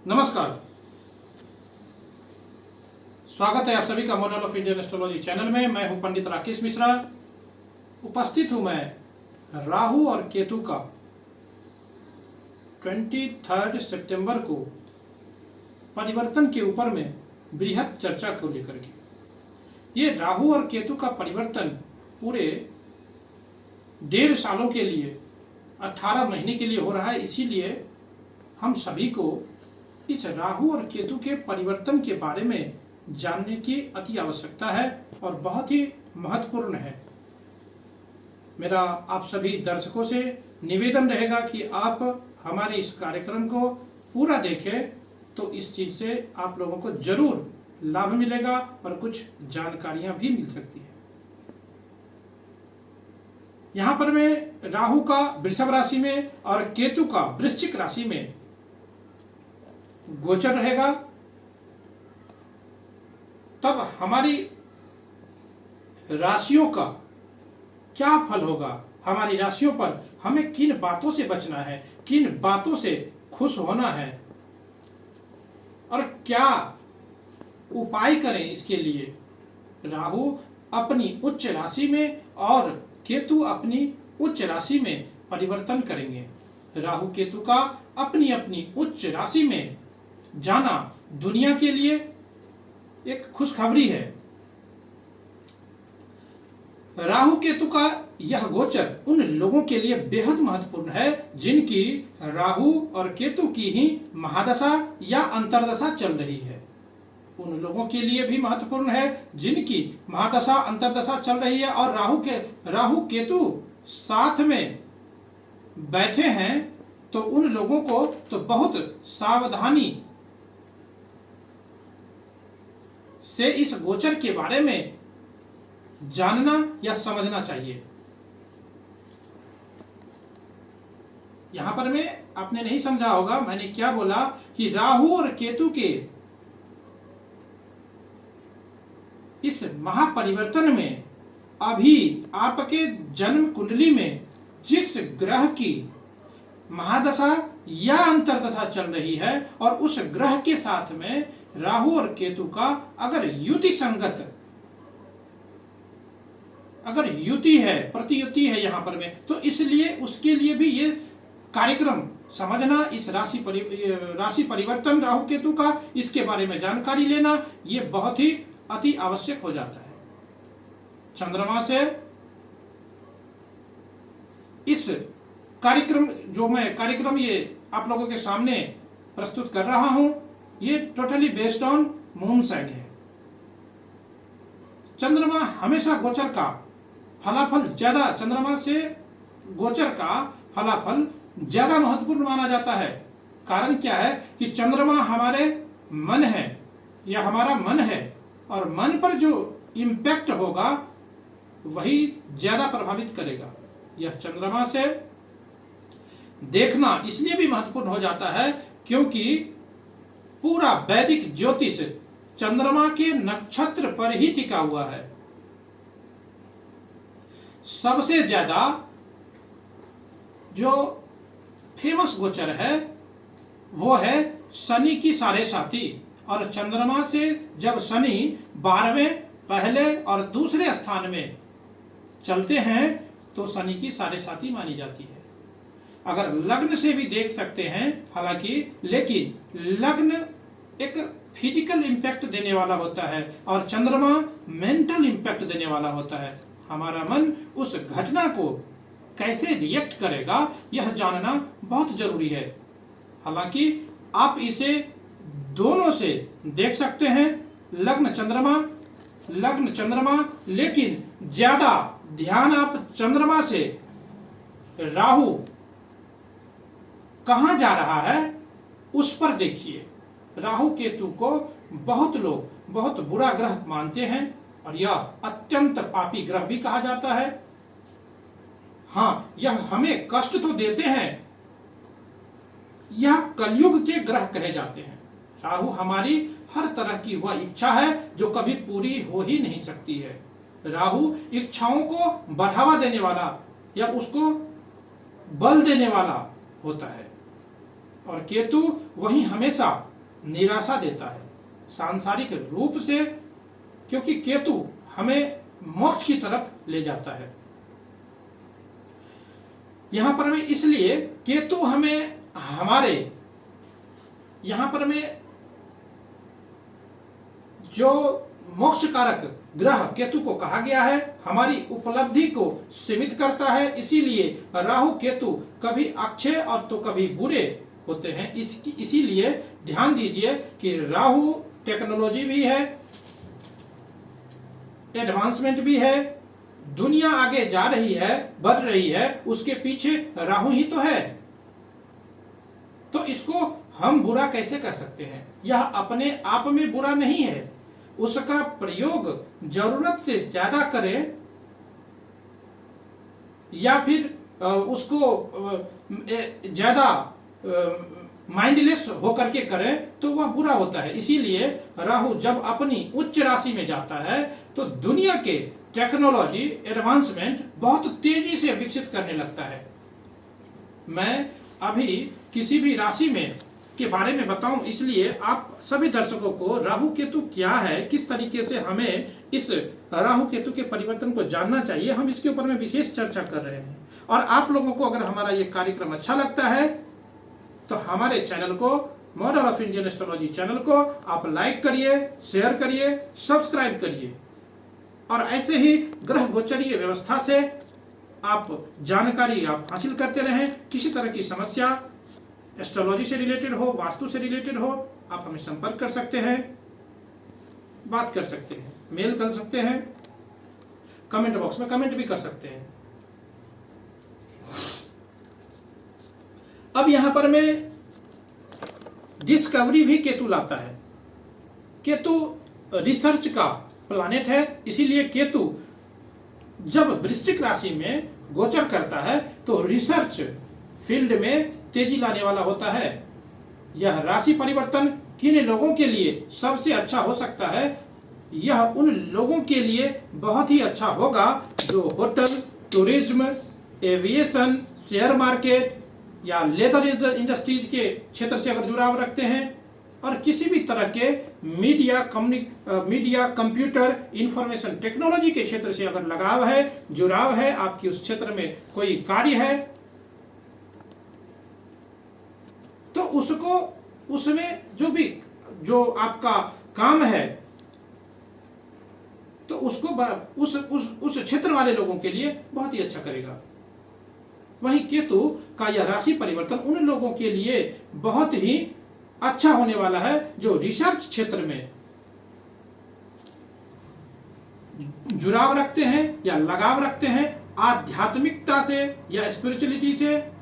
नमस्कार, स्वागत है आप सभी का model of Indian astrology channel में। मैं हूं पंडित राकेश मिश्रा। उपस्थित हूं मैं राहु और केतु का 23 सितंबर को परिवर्तन के ऊपर में बृहद चर्चा को लेकर के। ये राहु और केतु का परिवर्तन पूरे 1.5 सालों के लिए 18 महीने के लिए हो रहा है। इसीलिए हम सभी को इस राहु और केतु के परिवर्तन के बारे में जानने की अति आवश्यकता है और बहुत ही महत्वपूर्ण है। मेरा आप सभी दर्शकों से निवेदन रहेगा कि आप हमारे इस कार्यक्रम को पूरा देखें, तो इस चीज से आप लोगों को जरूर लाभ मिलेगा और कुछ जानकारियां भी मिल सकती है। यहां पर मैं राहु का वृषभ राशि में और केतु का वृश्चिक राशि में गोचर रहेगा, तब हमारी राशियों का क्या फल होगा, हमारी राशियों पर हमें किन बातों से बचना है, किन बातों से खुश होना है और क्या उपाय करें इसके लिए। राहु अपनी उच्च राशि में और केतु अपनी उच्च राशि में परिवर्तन करेंगे। राहु केतु का अपनी अपनी उच्च राशि में जाना दुनिया के लिए एक खुशखबरी है। राहु केतु का यह गोचर उन लोगों के लिए बेहद महत्वपूर्ण है जिनकी राहु और केतु की ही महादशा या अंतर्दशा चल रही है। उन लोगों के लिए भी महत्वपूर्ण है जिनकी महादशा अंतर्दशा चल रही है और राहु केतु साथ में बैठे हैं, तो उन लोगों को तो बहुत सावधानी से इस गोचर के बारे में जानना या समझना चाहिए। यहां पर मैं आपने नहीं समझा होगा मैंने क्या बोला कि राहु और केतु के इस महापरिवर्तन में अभी आपके जन्म कुंडली में जिस ग्रह की महादशा या अंतर्दशा चल रही है और उस ग्रह के साथ में राहु और केतु का अगर युति संगत अगर युति है, प्रतियुति है यहां पर में, तो इसलिए उसके लिए भी ये कार्यक्रम समझना, इस राशि परिवर्तन राहु केतु का, इसके बारे में जानकारी लेना, ये बहुत ही अति आवश्यक हो जाता है। चंद्रमा से इस कार्यक्रम ये आप लोगों के सामने प्रस्तुत कर रहा हूं, ये totally based on moon sign है। चंद्रमा हमेशा गोचर का फलाफल ज्यादा, चंद्रमा से गोचर का फलाफल ज्यादा महत्वपूर्ण माना जाता है। कारण क्या है कि चंद्रमा हमारे मन है या हमारा मन है और मन पर जो इम्पैक्ट होगा वही ज्यादा प्रभावित करेगा। यह चंद्रमा से देखना इसलिए भी महत्वपूर्ण हो जाता है क्योंकि पूरा वैदिक ज्योतिष चंद्रमा के नक्षत्र पर ही टिका हुआ है। सबसे ज्यादा जो फेमस गोचर है वो है शनि की 7.5, और चंद्रमा से जब शनि 12वें पहले और दूसरे स्थान में चलते हैं तो शनि की 7.5 मानी जाती है। अगर लग्न से भी देख सकते हैं हालांकि, लेकिन लग्न एक फिजिकल इंपैक्ट देने वाला होता है और चंद्रमा मेंटल इंपैक्ट देने वाला होता है। हमारा मन उस घटना को कैसे रिएक्ट करेगा यह जानना बहुत जरूरी है। हालांकि आप इसे दोनों से देख सकते हैं, लग्न चंद्रमा, लेकिन ज्यादा ध्यान आप चंद्रमा से राहु कहां जा रहा है उस पर देखिए। राहु केतु को बहुत लोग बहुत बुरा ग्रह मानते हैं और यह अत्यंत पापी ग्रह भी कहा जाता है। हाँ, यह हमें कष्ट तो देते हैं, यह कलयुग के ग्रह कहे जाते हैं। राहु हमारी हर तरह की वह इच्छा है जो कभी पूरी हो ही नहीं सकती है। राहु इच्छाओं को बढ़ावा देने वाला या उसको बल देने वाला होता है और केतु वही हमेशा निराशा देता है सांसारिक रूप से, क्योंकि केतु हमें मोक्ष की तरफ ले जाता है। यहां पर हमें इसलिए केतु हमें हमारे यहां पर हमें जो मोक्ष कारक ग्रह केतु को कहा गया है, हमारी उपलब्धि को सीमित करता है। इसीलिए राहु केतु कभी अच्छे और तो कभी बुरे होते हैं। इसीलिए ध्यान दीजिए कि राहु टेक्नोलॉजी भी है, एडवांसमेंट भी है, दुनिया आगे जा रही है, बढ़ रही है, उसके पीछे राहु ही तो है। तो इसको हम बुरा कैसे कर सकते हैं? यह अपने आप में बुरा नहीं है, उसका प्रयोग जरूरत से ज्यादा करें या फिर उसको ज्यादा माइंडलेस होकर के करें तो वह बुरा होता है। इसीलिए राहु जब अपनी उच्च राशि में जाता है तो दुनिया के टेक्नोलॉजी एडवांसमेंट बहुत तेजी से विकसित करने लगता है। मैं अभी किसी भी राशि में के बारे में बताऊं, इसलिए आप सभी दर्शकों को राहु केतु क्या है, किस तरीके से हमें इस राहु केतु के परिवर्तन को जानना चाहिए, हम इसके ऊपर में विशेष चर्चा कर रहे हैं। और आप लोगों को अगर हमारा ये कार्यक्रम अच्छा लगता है तो हमारे चैनल को, model of Indian astrology channel को आप लाइक करिए, शेयर करिए, सब्सक्राइब करिए और ऐसे ही ग्रह गोचरीय व्यवस्था से आप जानकारी आप हासिल करते रहें। किसी तरह की समस्या एस्ट्रोलॉजी से रिलेटेड हो, वास्तु से रिलेटेड हो, आप हमें संपर्क कर सकते हैं, बात कर सकते हैं, मेल कर सकते हैं, कमेंट बॉक्स में कमेंट भी कर सकते हैं। अब यहां पर मैं डिस्कवरी भी केतु लाता है। केतु रिसर्च का प्लैनेट है, इसीलिए केतु जब वृश्चिक राशि में गोचर करता है तो रिसर्च फील्ड में तेजी लाने वाला होता है। यह राशि परिवर्तन किन लोगों के लिए सबसे अच्छा हो सकता है? यह उन लोगों के लिए बहुत ही अच्छा होगा जो hotel, tourism, aviation, share market या लेदर इंडस्ट्रीज के क्षेत्र से अगर जुड़ाव रखते हैं और किसी भी तरह के मीडिया, कंप्यूटर, इंफॉर्मेशन टेक्नोलॉजी के क्षेत्र से अगर लगाव है, जुड़ाव है, आपकी उस क्षेत्र में कोई कार्य है तो उसको, उसमें जो आपका काम है तो उसको उस क्षेत्र वाले लोगों के लिए बहुत ही अच्छा करेगा। वहीं केतु का यह राशि परिवर्तन उन लोगों के लिए बहुत ही अच्छा होने वाला है जो रिसर्च क्षेत्र में जुड़ाव रखते हैं या लगाव रखते हैं, आध्यात्मिकता से या स्पिरिचुअलिटी से,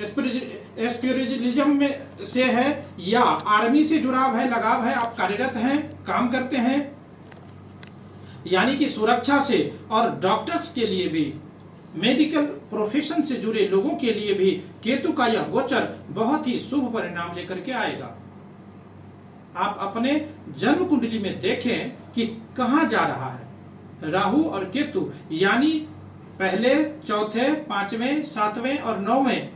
स्पिरिचुअलिज्म में से है या आर्मी से जुड़ाव है, लगाव है, आप कार्यरत हैं, काम करते हैं, यानी कि सुरक्षा से, और डॉक्टर्स के लिए भी, मेडिकल प्रोफेशन से जुड़े लोगों के लिए भी केतु का यह गोचर बहुत ही शुभ परिणाम लेकर के आएगा। आप अपने जन्म कुंडली में देखें कि कहां जा रहा है राहु और केतु, यानी पहले, चौथे, पांचवें, सातवें और नौवें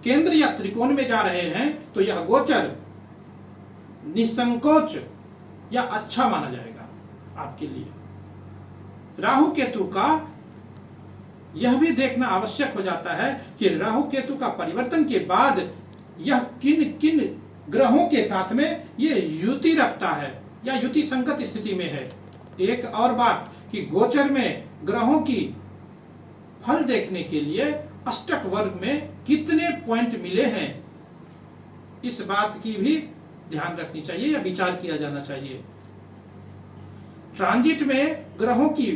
केंद्र या त्रिकोण में जा रहे हैं तो यह गोचर निसंकोच या अच्छा माना जाएगा आपके लिए। राहु केतु का यह भी देखना आवश्यक हो जाता है कि राहु केतु का परिवर्तन के बाद यह किन किन ग्रहों के साथ में ये युति रखता है या युति संगत स्थिति में है। एक और बात कि गोचर में ग्रहों की फल देखने के लिए अष्टक वर्ग में कितने पॉइंट मिले हैं, इस बात की भी ध्यान रखनी चाहिए या विचार किया जाना चाहिए। ट्रांजिट में ग्रहों की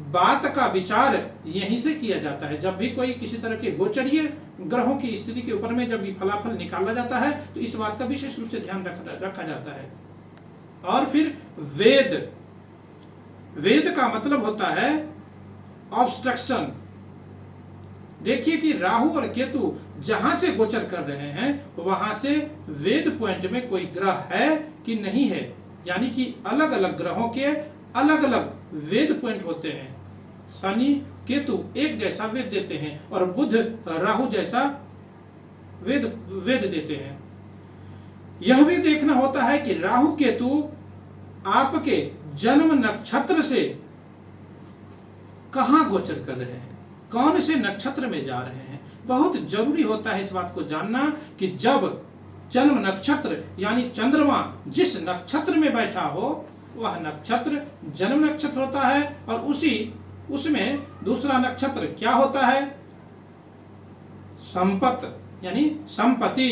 बात का विचार यहीं से किया जाता है। जब भी कोई किसी तरह के गोचरीय ग्रहों की स्थिति के ऊपर में जब भी फलाफल निकाला जाता है तो इस बात का विशेष रूप से ध्यान रखा जाता है। और फिर वेद का मतलब होता है ऑब्स्ट्रक्शन। देखिए कि राहु और केतु जहां से गोचर कर रहे हैं वहां से वेद पॉइंट में कोई ग्रह है कि नहीं है, यानी कि अलग अलग ग्रहों के अलग अलग वेद पॉइंट होते हैं। शनि केतु एक जैसा वेद देते हैं और बुध राहु जैसा वेद देते हैं। यह भी देखना होता है कि राहु केतु आपके जन्म नक्षत्र से कहां गोचर कर रहे हैं, कौन से नक्षत्र में जा रहे हैं। बहुत जरूरी होता है इस बात को जानना कि जब जन्म नक्षत्र यानी चंद्रमा जिस नक्षत्र में बैठा हो वह नक्षत्र जन्म नक्षत्र होता है, और उसमें दूसरा नक्षत्र क्या होता है, संपत यानी संपत्ति,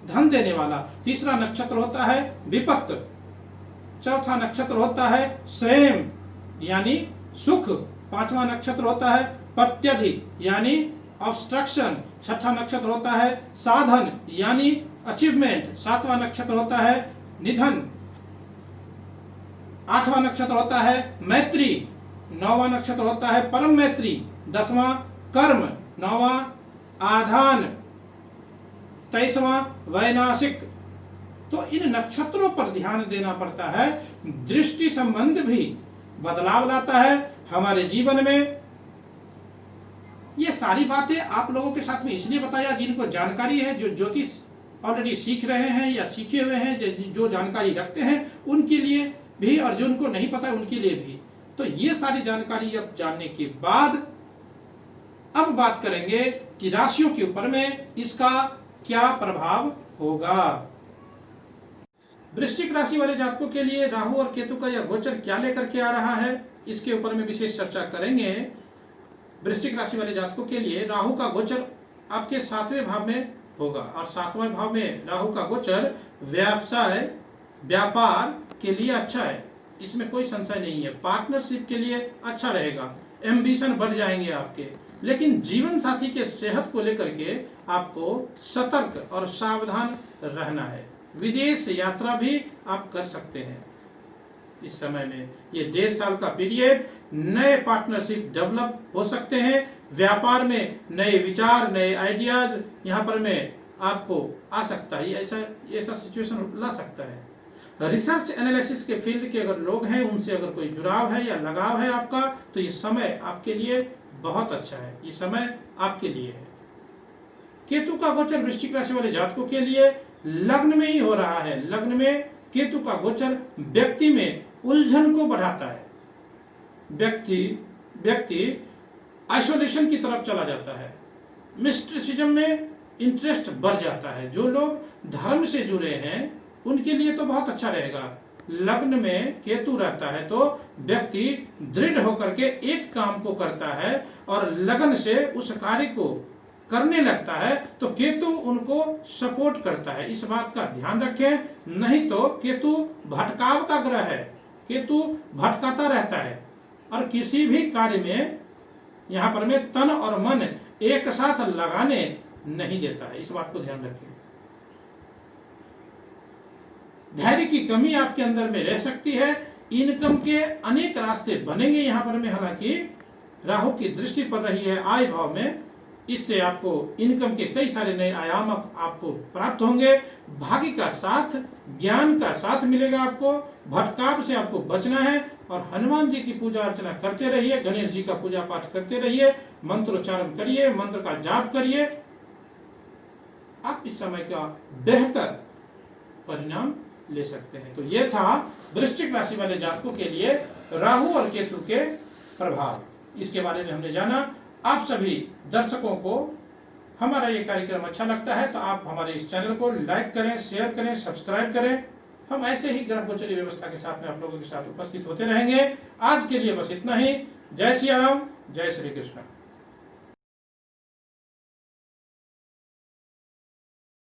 धन देने वाला। तीसरा नक्षत्र होता है विपत्त। चौथा नक्षत्र होता है श्रेम यानी सुख। पांचवा नक्षत्र होता है प्रत्यधि यानी ऑब्स्ट्रक्शन। छठा नक्षत्र होता है साधन यानी अचीवमेंट। सातवां नक्षत्र होता है निधन। आठवां नक्षत्र होता है मैत्री। नौवां नक्षत्र होता है परम मैत्री। 10वां कर्म। 9वां आधान। 23वां वैनाशिक। तो इन नक्षत्रों पर ध्यान देना पड़ता है। दृष्टि संबंध भी बदलाव लाता है हमारे जीवन में। ये सारी बातें आप लोगों के साथ में इसलिए बताया जिनको जानकारी है, जो ज्योतिष ऑलरेडी सीख रहे हैं या सीखे हुए हैं, जो जानकारी रखते हैं उनके लिए भी, और जो उनको नहीं पता है उनके लिए भी। तो ये सारी जानकारी अब जानने के बाद अब बात करेंगे कि राशियों के ऊपर में इसका क्या प्रभाव होगा। वृश्चिक राशि वाले जातकों के लिए राहु और केतु का यह गोचर क्या लेकर के आ रहा है, इसके ऊपर में विशेष चर्चा करेंगे। वृश्चिक राशि वाले जातकों के लिए राहु का गोचर आपके 7वें भाव में होगा, और 7वें भाव में राहु का गोचर व्यवसाय व्यापार के लिए अच्छा है, इसमें कोई संशय नहीं है। पार्टनरशिप के लिए अच्छा रहेगा, एम्बिशन बढ़ जाएंगे आपके। लेकिन जीवन साथी के सेहत को लेकर के आपको सतर्क और सावधान रहना है। विदेश यात्रा भी आप कर सकते हैं इस समय में। ये 1.5 साल का पीरियड, नए पार्टनरशिप डेवलप हो सकते हैं। व्यापार में नए विचार, नए आइडियाज यहाँ पर में आपको आ सकता है। ऐसा सिचुएशन ला सकता है। रिसर्च एनालिसिस के फील्ड के अगर लोग हैं, उनसे अगर कोई जुड़ाव है या लगाव है आपका, तो ये समय आपके लिए बहुत अच्छा है। ये समय आपके लिए है। केतु का गोचर वृश्चिक राशि वाले जातकों के लिए लग्न में ही हो रहा है। लग्न में केतु का गोचर व्यक्ति में उलझन को बढ़ाता है। व्यक्ति आइसोलेशन की तरफ चला जाता है। मिस्टिसिज्म में इंटरेस्ट बढ़ जाता है। जो लोग धर्म से जुड़े हैं उनके लिए तो बहुत अच्छा रहेगा। लग्न में केतु रहता है तो व्यक्ति दृढ़ होकर के एक काम को करता है और लगन से उस कार्य को करने लगता है, तो केतु उनको सपोर्ट करता है। इस बात का ध्यान रखें, नहीं तो केतु भटकाव का ग्रह है। केतु भटकाता रहता है और किसी भी कार्य में यहाँ पर में तन और मन एक साथ लगाने नहीं देता है। इस बात को ध्यान रखें। धैर्य की कमी आपके अंदर में रह सकती है। इनकम के अनेक रास्ते बनेंगे यहाँ पर में, हालांकि राहु की दृष्टि पड़ रही है आय भाव में। इससे आपको इनकम के कई सारे नए आयाम आपको प्राप्त होंगे। भाग्य का साथ, ज्ञान का साथ मिलेगा आपको। भटकाव से आपको बचना है और हनुमान जी की पूजा अर्चना करते रहिए, गणेश जी का पूजा पाठ करते रहिए, मंत्रोच्चारण करिए, मंत्र का जाप करिए। आप इस समय का बेहतर परिणाम ले सकते हैं। तो यह था वृश्चिक राशि वाले जातकों के लिए राहु और केतु के प्रभाव। इसके बारे में हमने जाना। आप सभी दर्शकों को हमारा ये कार्यक्रम अच्छा लगता है तो आप हमारे इस चैनल को लाइक करें, शेयर करें, सब्सक्राइब करें। हम ऐसे ही ग्रह गोचरी व्यवस्था के साथ में आप लोगों के साथ उपस्थित होते रहेंगे। आज के लिए बस इतना ही। जय श्री राम, जय श्री कृष्ण।